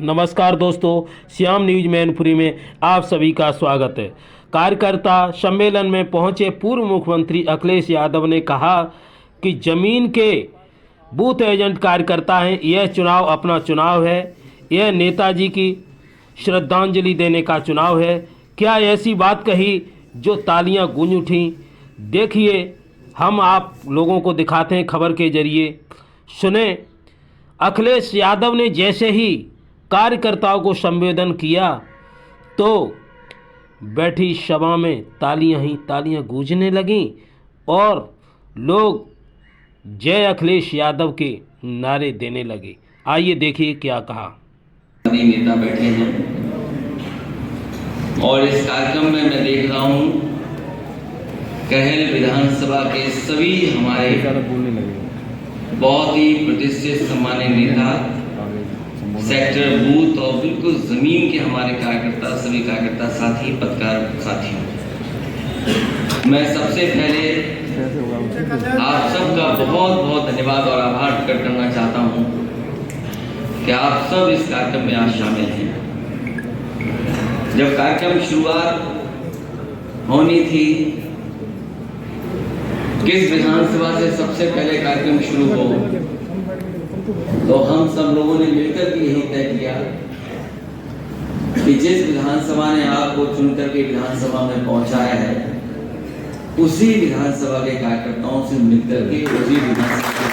नमस्कार दोस्तों, श्याम न्यूज मैनपुरी में आप सभी का स्वागत है। कार्यकर्ता सम्मेलन में पहुंचे पूर्व मुख्यमंत्री अखिलेश यादव ने कहा कि जमीन के बूथ एजेंट कार्यकर्ता हैं। यह चुनाव अपना चुनाव है, यह नेताजी की श्रद्धांजलि देने का चुनाव है। क्या ऐसी बात कही जो तालियां गूंज उठीं। देखिए, हम आप लोगों को दिखाते हैं खबर के जरिए। सुने, अखिलेश यादव ने जैसे ही कार्यकर्ताओं को संबोधन किया तो बैठी सभा में तालियां गूंजने लगीं और लोग जय अखिलेश यादव के नारे देने लगे। आइए देखिए क्या कहा। नेता बैठे हैं और इस कार्यक्रम में मैं देख रहा हूं कहल विधानसभा के सभी हमारे बहुत ही प्रतिष्ठित सम्मानित नेता, सेक्टर, बूथ और बिल्कुल जमीन के हमारे कार्यकर्ता, सभी कार्यकर्ता साथी, पत्रकार साथियों, मैं सबसे पहले आप सबका बहुत बहुत धन्यवाद और आभार प्रकट करना चाहता हूं कि आप सब इस कार्यक्रम में आज शामिल हैं। जब कार्यक्रम शुरुआत होनी थी, किस विधानसभा से सबसे पहले कार्यक्रम शुरू हो, तो हम सब लोगों ने मिलकर के यही तय किया कि जिस विधानसभा ने आपको चुनकर के विधानसभा में पहुंचाया है, उसी विधानसभा के कार्यकर्ताओं से मिलकर के उसी विधानसभा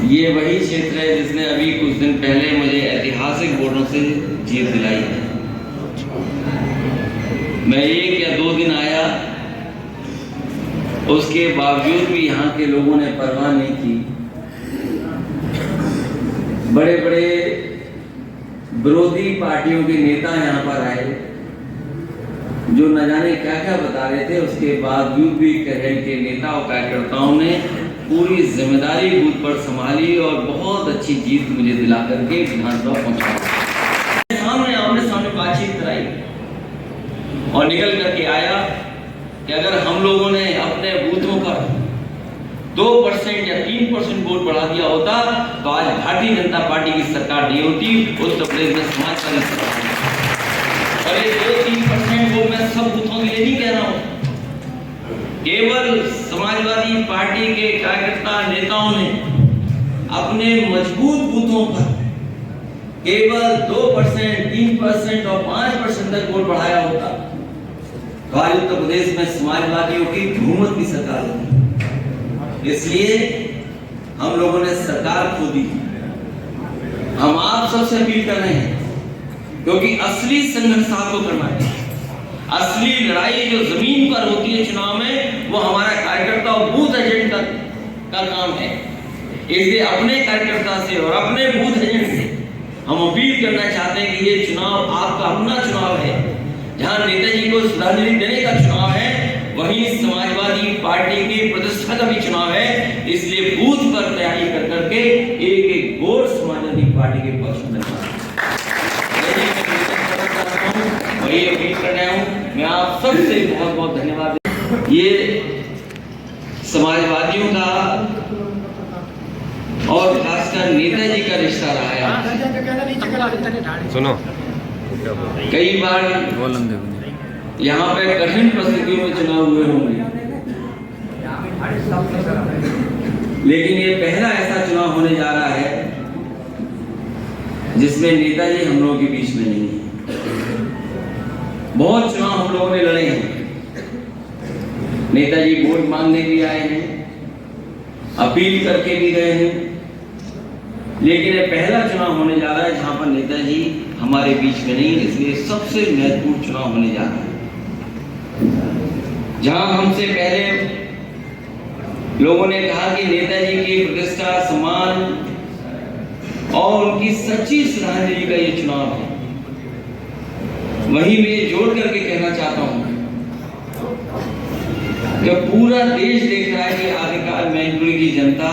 ये वही क्षेत्र है जिसने अभी कुछ दिन पहले मुझे ऐतिहासिक वोटों से जीत दिलाई है। मैं 1 या 2 दिन आया, उसके बावजूद भी यहाँ के लोगों ने परवाह नहीं की। बड़े बड़े विरोधी पार्टियों के नेता यहाँ पर आए जो न जाने क्या क्या बता रहे थे। उसके बावजूद भी कहल के नेता और कार्यकर्ताओं ने पूरी जिम्मेदारी बूथ पर संभाली और बहुत अच्छी जीत मुझे दिला करके विधानसभा पहुंचा। आमने सामने बातचीत कराई और निकल करके आया कि अगर हम लोगों ने अपने बूथों पर 2% या 3% वोट बढ़ा दिया होता तो आज भारतीय जनता पार्टी की सरकार नहीं होती, उत्तर प्रदेश में समाजवादी सरकार। और ये 2-3% वोट मैं सब बूथों के लिए नहीं कह रहा हूं, केवल समाजवादी पार्टी के कार्यकर्ता नेताओं ने अपने मजबूत बूथों पर केवल 2%, 3% और 5% तक वोट बढ़ाया होता तो आज उत्तर प्रदेश में समाजवादियों की बहुमत की सरकार होती। इसलिए हम लोगों ने सरकार खो दी। हम आप सबसे अपील कर रहे हैं, क्योंकि असली संघर्ष आपको करना है। असली लड़ाई जो जमीन पर होती है चुनाव में, वो हमारा कार्यकर्ता और बूथ एजेंट का काम है। इसलिए अपने कार्यकर्ता से और अपने बूथ एजेंट से हम अपील करना चाहते हैं कि ये चुनाव आपका अपना चुनाव है। जहां नेताजी को श्रद्धांजलि देने का चुनाव है, वहीं समाजवादी पार्टी की प्रतिष्ठा का भी चुनाव है। इसलिए बूथ पर तैयारी कर करके एक एक वोट समाजवादी पार्टी के पक्ष में और ये अपील कर रहा हूं। मैं आप सबसे बहुत बहुत धन्यवाद। ये समाजवादियों का और खासकर नेताजी का रिश्ता रहा है। सुनो, कई बार यहाँ पे कठिन परिस्थितियों में चुनाव हुए होंगे, लेकिन ये पहला ऐसा चुनाव होने जा रहा है जिसमें नेताजी हम लोगों के बीच में नहीं है। बहुत चुनाव हम लोगों ने लड़े हैं, नेताजी वोट मांगने भी आए हैं, अपील करके भी गए हैं, लेकिन ये पहला चुनाव होने जा रहा है जहां पर नेताजी हमारे बीच में नहीं। इसलिए सबसे महत्वपूर्ण चुनाव होने जा रहा है, जहां हमसे पहले लोगों ने कहा कि नेताजी की प्रतिष्ठा, सम्मान और उनकी सच्ची श्रद्धांजलि का ये चुनाव है। वहीं मैं जोड़ करके कहना चाहता हूं कि पूरा देश देख रहा है कि आखिरकार मैनपुरी की जनता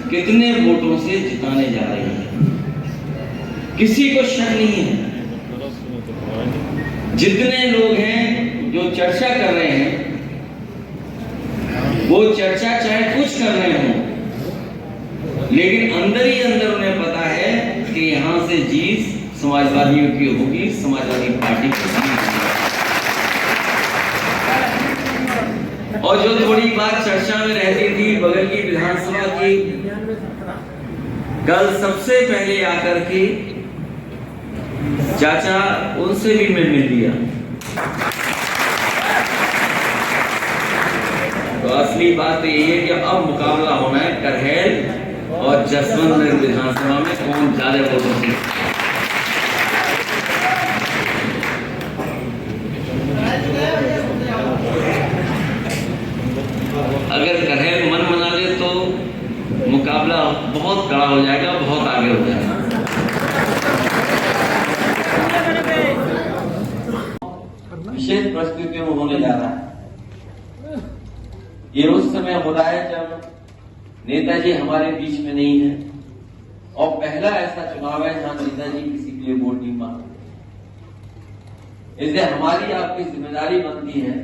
कितने वोटों से जिताने जा रही है। किसी को शक नहीं है। जितने लोग हैं जो चर्चा कर रहे हैं, वो चर्चा चाहे कुछ कर रहे हो, लेकिन अंदर ही अंदर उन्हें पता है कि यहाँ से जीत समाजवादियों की होगी, समाजवादी पार्टी की होगी। और जो थोड़ी बात चर्चा में रहती थी बगल की विधानसभा की, कल सबसे पहले आकर के चाचा उनसे भी मैं मिल लिया। तो असली बात तो यही है कि अब मुकाबला होना है करहैल और जसवंत नगर विधानसभा में कौन ज्यादा वोटों से। अगर करहैल मन बना ले तो मुकाबला बहुत कड़ा हो जाएगा, बहुत आगे हो जाएगा। विशेष परिस्थितियों में होने जा रहा है। ये उस समय हो रहा है जब नेताजी हमारे बीच में नहीं है और पहला ऐसा चुनाव है जहां नेताजी किसी के लिए वोट नहीं मांगते। इसलिए हमारी आपकी जिम्मेदारी बनती है